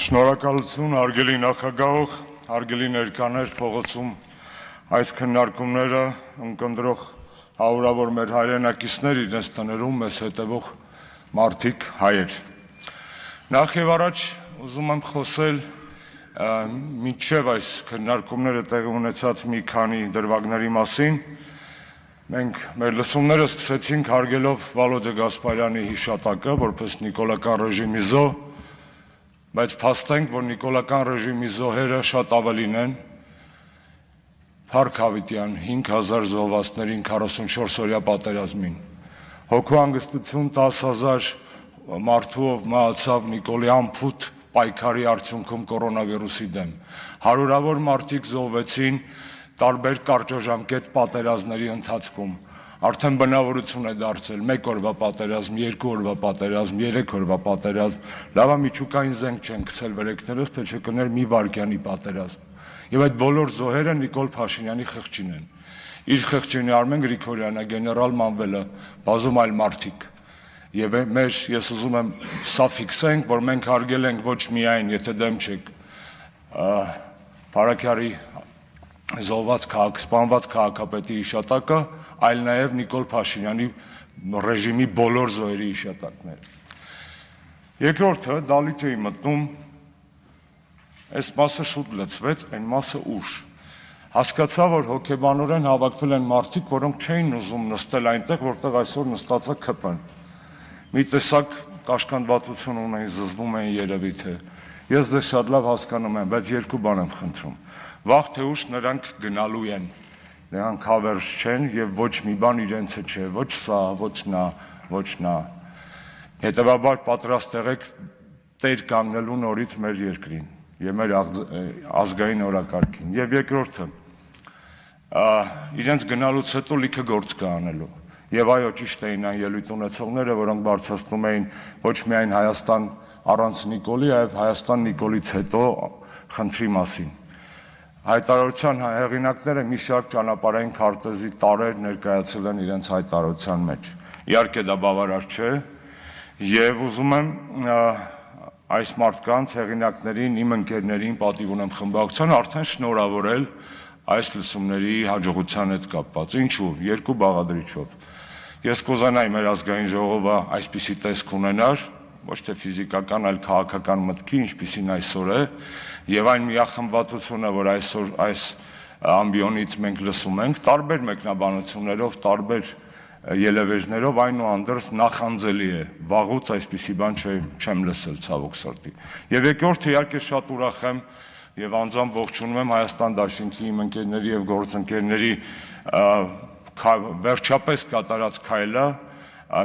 Շնորհակալություն հարգելի նախագահող, հարգելի ներկաներ փողոցում այս քննարկումները ընկնդրող հարյուրավոր մեր հայրենակիցներ իրենց տներում մեզ հետևող մարդիկ հայեր։ Նախ եւ առաջ ուզում եմ խոսել մինչև այս քննարկումները տեղի ունեցած մի քանի դրվագների մասին։ Մենք մեր լսումները սկսեցինք հարգելով Վալոդյա Գասպարյանի հիշատակը որպես նիկոլական ռեժիմի զոհ, բայց փաստենք, որ նիկոլական ռեժիմի զոհերը շատ ավելին են, Փարք Հավիտյան 5000 զոհվածներին 44-օրյա պատերազմին, հոգու հանգստություն 10,000 մարդու ով մահացավ Նիկոլի անփութ պայքարի արդյունքում կորոնավիրուսի դեմ, հարյուրավոր մարդիկ զոհվեցին տարբեր կարճաժամկետ պատերազմների ընթացքում, արդեն բնավորություն է դարձել 1 օրվա պատերազմ, 2 օրվա պատերազմ, 3 օրվա պատերազմ, լավա միջուկային զենք չեն գցել վերեքներս, թե չկներ մի վայրկյանի պատերազմ։ Եվ այդ բոլոր զոհերը Նիկոլ Փաշինյանի խղճին են։ Իր խղճին Արմեն Գրիգորյանը, գեներալ Մանվելը, բազում այլ մարդիկ։ Եվ ես ուզում եմ սա ֆիքսենք, որ մենք հարգել ենք ոչ միայն, եթե դեմ չեք, Փարաքյարի զոհված սպանված քաղաքապետի հիշատակը, այլ նաև Նիկոլ Փաշինյանի ռեժիմի բոլոր զոհերի հիշատակները։ Երկրորդը դալիճ էի մտնում, այս մասը շուտ լցվեց, այն մասը ուշ։ Հասկացա, որ հոգեբանորեն հավաքվել են մարդիկ, որոնք չէին ուզում նստել այնտեղ, որտեղ այսօր նստած է ՔՊ-ն։ Մի տեսակ կաշկանդվածություն ունեին, զզվում էին երևի թե։ Ես ձեզ շատ լավ հասկանում եմ, բայց երկու բան եմ խնդրում։ Վաղ թե ուշ նրանք գնալու են, նրանք հավերժ չեն եւ ոչ մի բան իրենցը չէ, ոչ սա, ոչ նա։ Հետևաբար պատրաստ եղեք տեր կանգնելու նորից մեր երկրին եւ մեր ազգային օրակարգին։ Եվ երկրորդը, իրենց գնալուց հետո լիքը գործ կա անելու։ Եվ այո, ճիշտ էին այն ելույթ ունեցողները, որոնք բարձրացնում էին ոչ միայն Հայաստան առանց Նիկոլի, այլ Հայաստան Նիկոլից հետո խնդրի մասին։ Հայտարարության հեղինակները մի շարք ճանապարհային քարտեզի տարրեր ներկայացել են իրենց հայտարարության մեջ։ Իհարկե դա բավարար չէ, եւ ուզում եմ այս մարդկանց հեղինակներին, իմ ընկերներին, պատիվ ունեմ խմբակցության արդեն շնորհավորել այս լսումների հաջողության հետ կապված։ Ինչու՞, երկու բաղադրիչով։ Ես կուզենայի մեր ազգային ժողովը այսպիսի տեսք ունենար, ոչ թե ֆիզիկական, այլ քաղաքական մտքի, ինչպիսին այսօր է, եւ այն միախմբվածությունը, որ այսօր այս ամբիոնից մենք լսում ենք, տարբեր մեկնաբանություններով, տարբեր ելևէջներով, այնուհանդերձ նախանձելի է, վաղուց այսպիսի բան չեմ լսել ցավոք սրտի։ Եվ երկրորդը իհարկե շատ ուրախ եմ եւ անձամբ ողջունում եմ Հայաստան Դաշինքի իմ ընկերների եւ գործընկերների վերջապես կատարած քայլը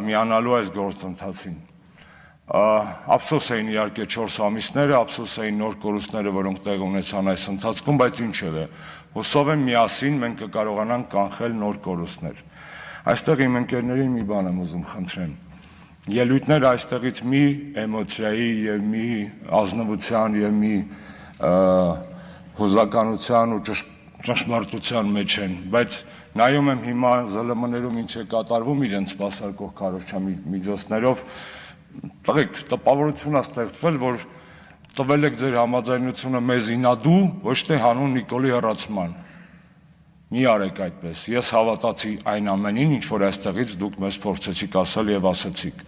միանալու այս գործընթացին։ Ափսոս էին իհարկե 4 ամիսները, ափսոս էին նոր կորուստները, որոնք տեղ ունեցան այս ընթացքում, բայց ինչևէ, հուսով եմ միասին մենք կկարողանանք կանխել նոր կորուստներ։ Այստեղ իմ ընկերներին մի բան եմ ուզում խնդրեմ։ Ելույթները այստեղից մի էմոցիայի եւ մի ազնվության եւ մի հուզականության ու ճշմարտության մեջ են, բայց նայում եմ հիմա ԶԼՄ-ներում ինչ է կատարվում իրենց սպասարկող քարոզչամիջոցներով, տղեկ, տպավորություն է ստեղծվել, որ տվել եք ձեր համաձայնությունը մեզ ինադու, ոչ թե հանուն Նիկոլի հեռացման։ Մի արեք այդպես, ես հավատացի այն ամենին, ինչ որ այստեղից դուք մեզ փորձեցիք ասել եւ ասացիք։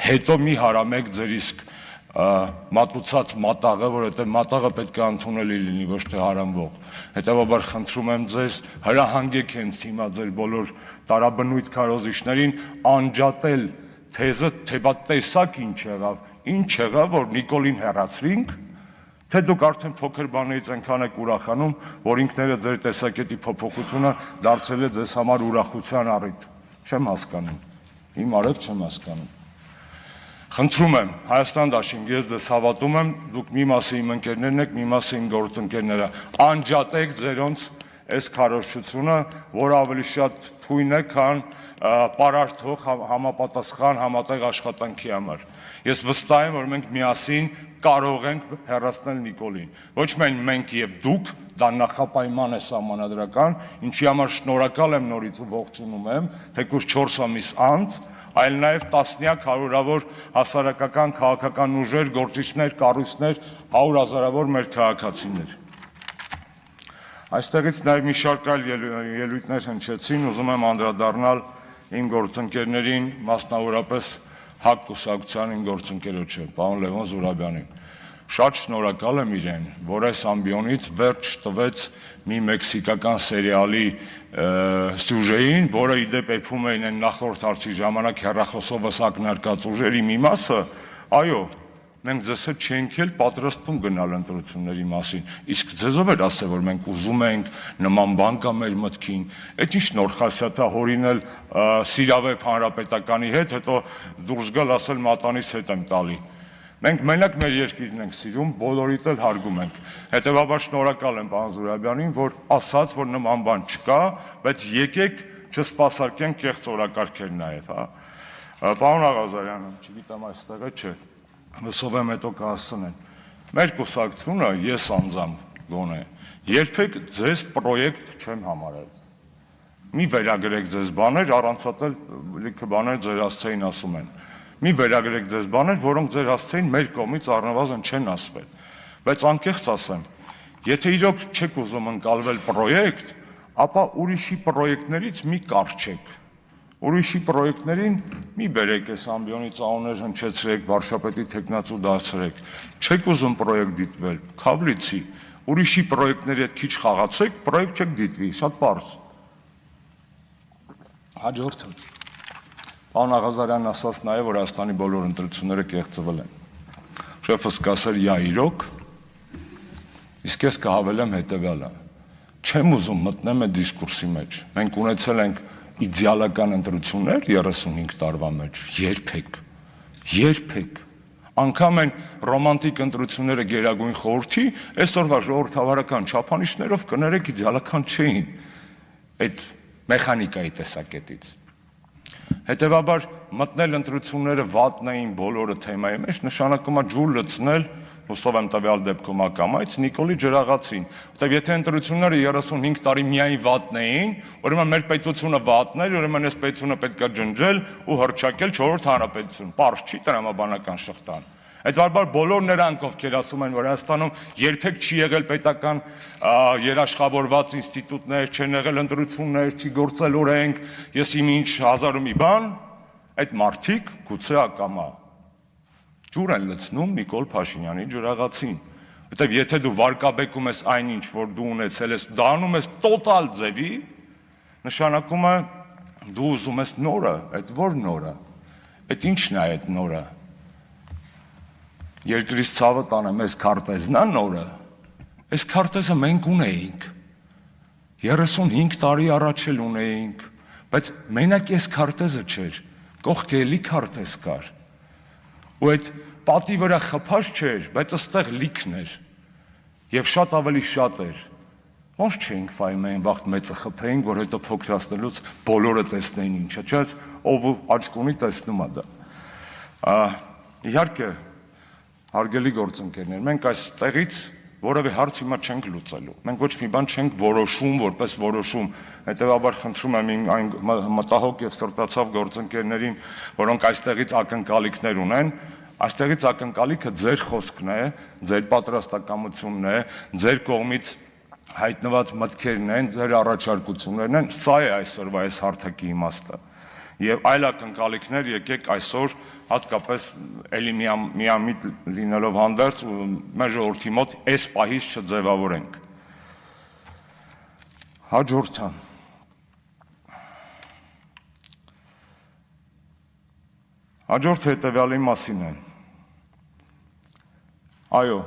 Հետո մի հարամեք ձեր իսկ մատուցած մատաղը, որովհետեւ մատաղը պետք է ընդունելի լինի, ոչ թե հարամվող։ Հետևաբար խնդրում եմ ձեզ, հրահանգեք հենց հիմա ձեր բոլոր տարաբնույթ քարոզիչներին անջատել թեզը, թե բա տեսակ ինչ եղավ, որ Նիկոլին հեռացրինք, թե դուք արդեն փոքր բանից այնքան եք ուրախանում, որ ինքները ձեր տեսակետի փոփոխությունը դարձել է ձեզ համար ուրախության առիթ։ Չեմ հասկանում։ Իմ արև չեմ հասկանում։ Խնդրում եմ, Հայաստան Դաշինք, ես ձեզ հավատում եմ, դուք մի մասը իմ ընկերներն եք, մի մասը իմ գործընկերները, անջատեք ձերոնց այս քարոզչությունը, որ ավելի շատ թույն է, քան պարարթող համապատասխան համատեղ աշխատանքի համար։ Ես վստահ եմ, որ մենք միասին կարող ենք հեռացնել Նիկոլին։ Ոչ միայն մենք եւ դուք, դա նախապայման է սահմանադրական, ինչի համար շնորհակալ եմ նորից ու ողջունում եմ, թեկուզ 4 ամիս անց, այլ նաև տասնյակ հարյուրավոր հասարակական քաղաքական ուժեր, գործիչներ, կառույցներ, 100,000-ավոր մեր քաղաքացիներ։ Այստեղից նաև մի շարք այլ ելույթներ հնչեցին, ուզում եմ անդրադառնալ իմ գործընկերներին, մասնավորապես ՀԱԿ կուսակցության իմ գործընկերոջը, պարոն Լևոն Զուրաբյանին։ Շատ շնորհակալ եմ իրեն, որ այս ամբիոնից վերջ տվեց մի մեքսիկական սերիալի սյուժեին, որը իդեպ էփում էին այն նախորդ հարցի ժամանակ հեռախոսովս ակնարկած ուժերի մի մասը, այո, մենք ձեզ հետ չենք էլ պատրաստվում գնալ ընտրությունների մասին, իսկ ձեզով էր ասել, որ մենք ուզում ենք նման բան կա մեր մտքին, այդ ինչ նոր խասյաթա հորինել Սիրավեպ հանրապետականի հետ, հետո դուրս գալ ասել մատանիս հետ եմ տալի։ Մենք մենակ մեր երկիրն ենք սիրում, բոլորիդ էլ հարգում ենք։ Հետևաբար շնորհակալ եմ պարոն Զուրաբյանին, որ ասաց, որ նման բան չկա, բայց եկեք չսպասարկենք կեղծ օրակարգեր նաև, հա։ Պարոն Աղազարյանը, չգիտեմ այստեղ է, չէ։ Հուսով եմ հետո կհասցնեն։ Մեր կուսակցությունը, ես անձամբ գոնե, երբեք ձեզ պրոյեկտ չեմ համարել։ Մի վերագրեք ձեզ բաներ, առանցատել լիքը բաներ ձեր հասցեին ասում են։ Մի վերագրեք ձեզ բաներ, որոնք ձեր հասցեին մեր կողմից առնվազն չեն ասվել։ Բայց անկեղծ ասեմ, եթե իրոք չեք ուզում ընկալվել պրոյեկտ, ապա ուրիշի պրոյեկտներից մի կառչեք։ Ուրիշի պրոյեկտներին մի բերեք այս ամբիոնից անուններ հնչեցրեք, վարշապետի թեկնածու դարձրեք, չեք ուզում պրոյեկտ դիտվել, քավլիցի, ուրիշի պրոյեկտների հետ քիչ խաղացեք, պրոյեկտ չեք դիտվի, շատ պարզ։ Հաջորդը։ Պարոն Աղազարյանն ասաց նաև, որ Հայաստանի բոլոր ընտրությունները կեղծվել են։ Շեֆս կասեր «յա իրոք», իսկ ես կհավելեմ հետևյալը. չեմ ուզում մտնեմ այդ դիսկուրսի մեջ։ Մենք ունեցել ենք իդեալական ընտրություններ 35 տարվա մեջ, երբեք, անգամ են ռոմանտիկ ընտրությունները Գերագույն խորհրդի, այսօրվա ժողովրդավարական չափանիշներով կներեք իդեալական չէին, այդ մեխանիկայի տեսակետից։ Հետևաբար մտնել ընտրությունները վատն էին բոլորը թեմայի մեջ, նշանակում է ջուր լցնել, հուսով եմ տվյալ դեպքում ակամայից Նիկոլի ջրաղացին, որտեղ եթե ընտրությունները 35 տարի միայն վատն էին, ուրեմն մեր պետությունը վատն էր, ուրեմն այս պետությունը պետք է ջնջել ու հռչակել 4-րդ հանրապետություն, պարզ չի տրամաբանական շղթան։ Հետևաբար բոլոր նրանք, ովքեր ասում են, որ Հայաստանում երբեք չի եղել պետական երաշխավորված ինստիտուտներ, չեն եղել ընտրություններ, չի գործել օրենք, ես իմ ինչ հազար ու մի բան, այդ մարդիկ գուցե ակամա ջուր են լցնում Նիկոլ Փաշինյանի ջրաղացին, որտեղ եթե դու վարկաբեկում ես այնինչ, որ դու ունեցել ես, դա անում ես տոտալ ձևի, նշանակում է դու ուզում ես նորը, այդ որ նորը, այդ ինչն է այդ նորը, երկրից ցավը տանեմ, այս քարտեզն է նորը, այս քարտեզը մենք ունեինք, 35 տարի առաջ էլ ունեինք, բայց մենակ այս քարտեզը չէր, կողքը էլի քարտեզ կար, ու այդ պատի վրա խփած չէր, բայց ըստեղ լիքն էր, և շատ ավելի շատ էր, ոնց չէինք ֆայմ այն վաղտ մեծը խփեինք, որ հետո փոքրացնելուց բոլորը տեսնեին ինչը, չես ով աչք ունի տեսնում է դա, իհարկե, հարգելի գործընկերներ, մենք այս տեղից որևէ հարց հիմա չենք լուծելու, մենք ոչ մի բան չենք որոշում, որպես որոշում, հետևաբար խնդրում եմ իմ այն մտահոգ և սրտացավ գործընկերներին, որոնք այստեղից ակնկալիքներ ունեն, այստեղից ակնկալիքը ձեր խոսքն է, ձեր պատրաստակամությունն է, ձեր կողմից հայտնված մտքերն են, ձեր առաջարկություններն են, սա է այսօրվա այս հարթակի իմաստը, և այլ ակնկալիքներ եկեք այսօր հատկապես էլի միամիտ լինելով հանդերձ ու մեր ժողովրդի մոտ այս պահից չձևավորենք։ Հաջորդը։ Հաջորդը հետևյալի մասին է։ Այո,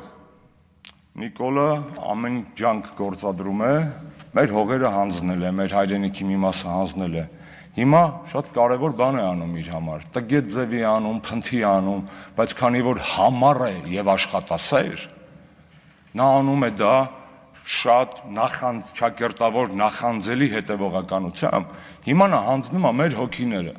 Նիկոլը ամեն ջանք գործադրում է, մեր հողերը հանձնել է, մեր հայրենիքի մի մասը հանձնել է։ Հիմա շատ կարևոր բան է անում իր համար, տգետ ձևի անում, փնթի անում, բայց քանի որ համառ է և աշխատասեր, նա անում է դա շատ ճակերտավոր նախանձելի հետևողականությամբ, հիմա նա հանձնում է մեր հոգիները,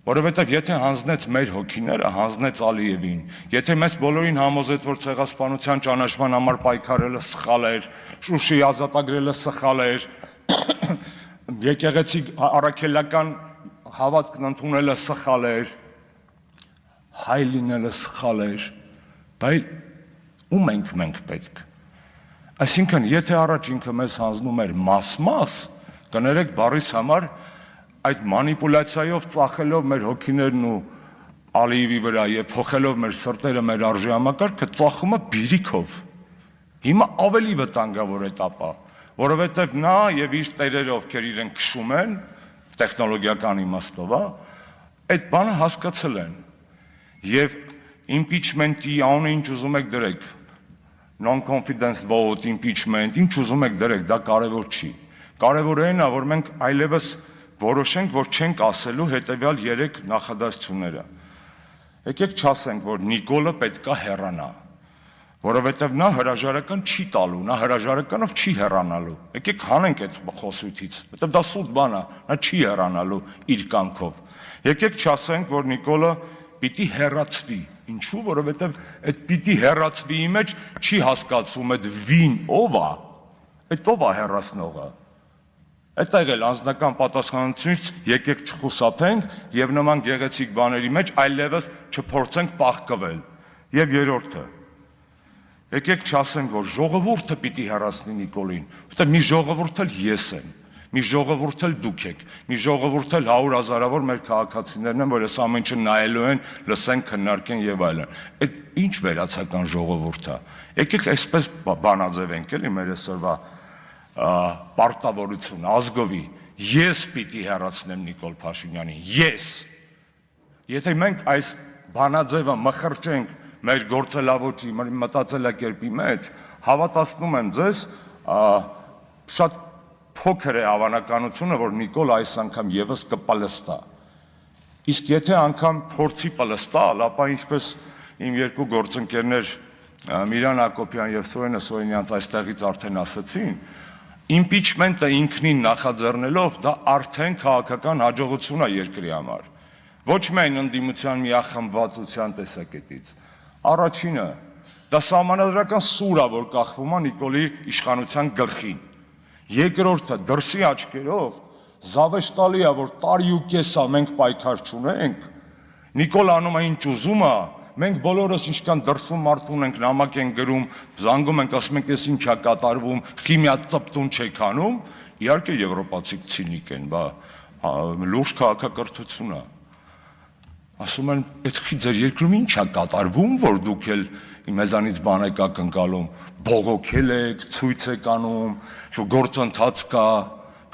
որովհետև եթե հանձնեց մեր հոգիները, հանձնեց Ալիևին, եթե մեզ բոլորին համոզեց, որ ցեղասպանության ճանաչման համար պայքարելը սխալ էր, Շուշի ազատագրելը սխալ էր, եկեղեցի առաքելական հավատքն ընդունելը սխալ էր, հայ լինելը սխալ էր, բայց ում ենք մենք պետք։ Այսինքն, եթե առաջ ինքը մեզ հանձնում էր մաս-մաս, կներեք բառիս համար այդ մանիպուլյացիայով ծախելով մեր հոգիներն ու Ալիևի վրա եւ փոխելով մեր սրտերը, մեր արժեհամակարգը, ծախում է բիրիքով։ Հիմա ավելի վտանգավոր էտապ է, որովհետեւ նա եւ իր տերերը, ովքեր իրեն քշում են, տեխնոլոգիական իմաստով, այդ բանը հասկացել են։ Եվ impeachment-ի անունը ինչ ուզում եք դրեք, non-confidence vote, impeachment, ինչ ուզում եք դրեք, դա կարևոր չի։ Կարևորը այն է, որ մենք այլևս որոշենք, որ չենք ասելու հետևյալ 3 նախադասությունները։ Եկեք չասենք, որ Նիկոլը պետքա հեռանա, որովհետև նա հրաժարական չի տալու, նա հրաժարականով չի հեռանալու։ Եկեք հանենք այդ խոսույթից, որովհետև դա սուտ բան է, նա չի հեռանալու իր կամքով։ Եկեք չասենք, որ Նիկոլը պիտի հեռացվի։ Ինչու՞, որովհետև այդ պիտի հեռացվի մեջ չի հասկացվում այդ վին ով է, այդ ով է հեռացնողը։ Այդտեղ էլ անձնական պատասխանատվությունից եկեք չխուսափենք եւ նման գեղեցիկ բաների մեջ այլևս չփորձենք պահկվել։ Եվ երրորդը, եկեք չասենք, որ ժողովուրդը պիտի հեռացնի Նիկոլին, որտեղ մի ժողովուրդ էլ ես եմ, մի ժողովուրդ էլ դուք եք, մի ժողովուրդ էլ 100 հազարավոր մեր քաղաքացիներն են, որ այս ամեն ինչը նայելու են, լսեն, քննարկեն եւ այլն։ Այդ ինչ վերացական ժողովուրդ է։ Եկեք այսպես բանաձևենք էլի մեր այսօրվա պարտավորություն, ազգովի, ես պիտի հեռացնեմ Նիկոլ Փաշինյանին, ես։ Եթե մենք այս բանաձևը մխրճենք մեր գործելավոճի, մեր մտածելակերպի մեջ, հավատացնում եմ ձեզ, շատ փոքր է հավանականությունը, որ Նիկոլ այս անգամ եւս կպլստա։ Իսկ եթե անգամ փորձի պլստալ, ապա ինչպես իմ երկու գործընկերներ Միրան Հակոբյան եւ Սոյենը Սոյենյանց այստեղից արդեն ասացին, impeachment-ը ինքնին նախաձեռնելով դա արդեն քաղաքական հաջողություն է երկրի համար։ Ոչ միայն ընդդիմության միախմբվածության տեսակետից։ Առաջինը, դա սահմանադրական սուր է, որ կախվում է Նիկոլի իշխանության գլխին։ Երկրորդը, դրսի աչքերով զավեշտալի է, որ տարի ու կես է մենք պայքար չունենք։ Նիկոլ անում է ինչ ուզում է, մենք բոլորս ինչքան դրսում մարդ ունենք, նամակ են գրում, զանգում ենք, ասում ենք, «Էս ինչ է կատարվում, խիմիա ծպտուն չեք անում», իհարկե եվրոպացիք ցինիկ են, բա լուրջ քաղաքակրթություն է։ Ասում են, «Այդ ձեր երկրում ինչ է կատարվում, որ դուք էլ մեզանից բան եք ակնկալում, բողոքել եք, ցույց եք անում, գործընթաց կա»։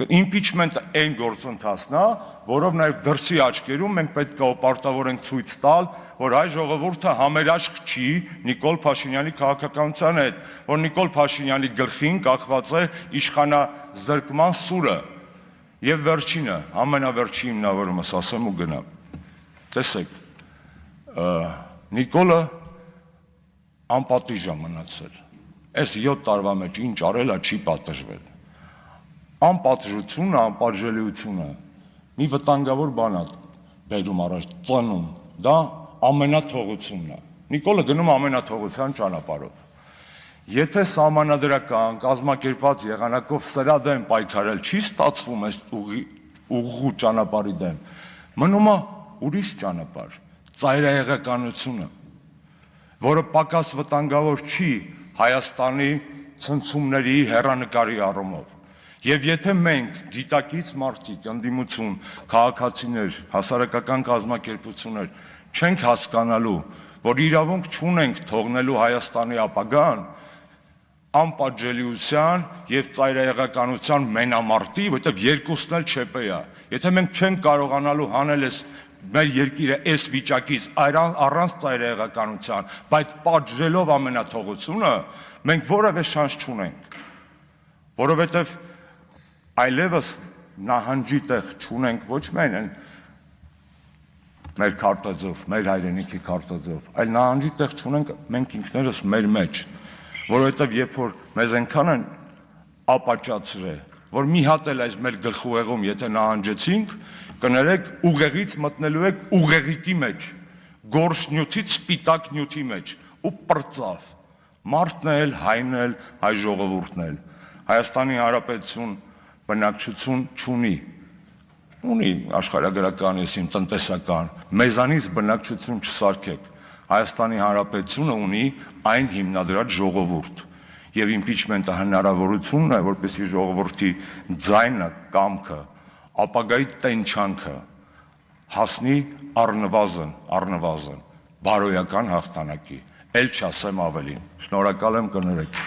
Impeachment-ը այն գործընթացն է, որով նաև դրսի աչքերում մենք պետք է պարտավոր ենք ցույց տալ, որ հայ ժողովուրդը համերաշխ չի Նիկոլ Փաշինյանի քաղաքականության հետ, որ Նիկոլ Փաշինյանի գլխին կախված է իշխանազրկման սուրը։ Եվ վերջինը, ամենավերջի հիմնավորումս ասեմ ու գնամ։ Տեսեք, Նիկոլը անպատիժ է մնացել։ Այս 7 տարվա մեջ ինչ արել է, չի պատժվել։ Անպատժությունը, անպատժելիությունը մի վտանգավոր բան է բերում առաջ, ծնում, դա ամենաթողությունն է։ Նիկոլը գնում ամենաթողության ճանապարհով։ Եթե սահմանադրական, կազմակերպված եղանակով սրա դեմ պայքարել չի ստացվում այս ուղղու ճանապարհի դեմ, մնում է ուրիշ ճանապարհ, ծայրահեղականությունը, որը պակաս վտանգավոր չի Հայաստանի ցնցումների հեռանկարի առումով։ Եվ եթե մենք գիտակից մարդիկ, ընդդիմություն, քաղաքացիներ, հասարակական կազմակերպություններ չենք հասկանալու, որ իրավունք չունենք թողնելու Հայաստանի ապագան անպատժելիության եւ ծայրահեղականության մենամարտի, որտեղ երկուսն էլ չեպե է։ Եթե մենք չենք կարողանալու հանել այս մեր երկիրը այս վիճակից առանց ծայրահեղականության, բայց պատժելով ամենաթողությունը, մենք որևէ շանս չունենք, որովհետեւ այլևս նահանջի տեղ չունենք ոչ միայն մեր քարտեզով, մեր հայրենիքի քարտեզով, այլ նահանջի տեղ չունենք մենք ինքներս մեր մեջ, որովհետև երբ որ մեզ այնքան են ապաճացրել, որ մի հատ էլ այս մեր գլխուղեղում եթե նահանջեցինք, կներեք ուղեղից մտնելու եք ուղեղիկի մեջ, գորշ նյութից սպիտակ նյութի մեջ ու պրծավ, մարդն էլ, հայն էլ, հայ ժողովուրդն էլ, Հայաստանի Հանրապետություն բնակչություն չունի, ունի աշխարհագրական, եսիմ տնտեսական, մեզանից բնակչություն չսարքեք։ Հայաստանի Հանրապետությունը ունի այն հիմնադրած ժողովուրդ, եւ իմպիչմենտը հնարավորությունն է, որպեսզի ժողովրդի ձայնը, կամքը, ապագայի տենչանքը հասնի առնվազն բարոյական հաղթանակի, էլ չասեմ ավելին։ Շնորհակալ եմ, կներեք։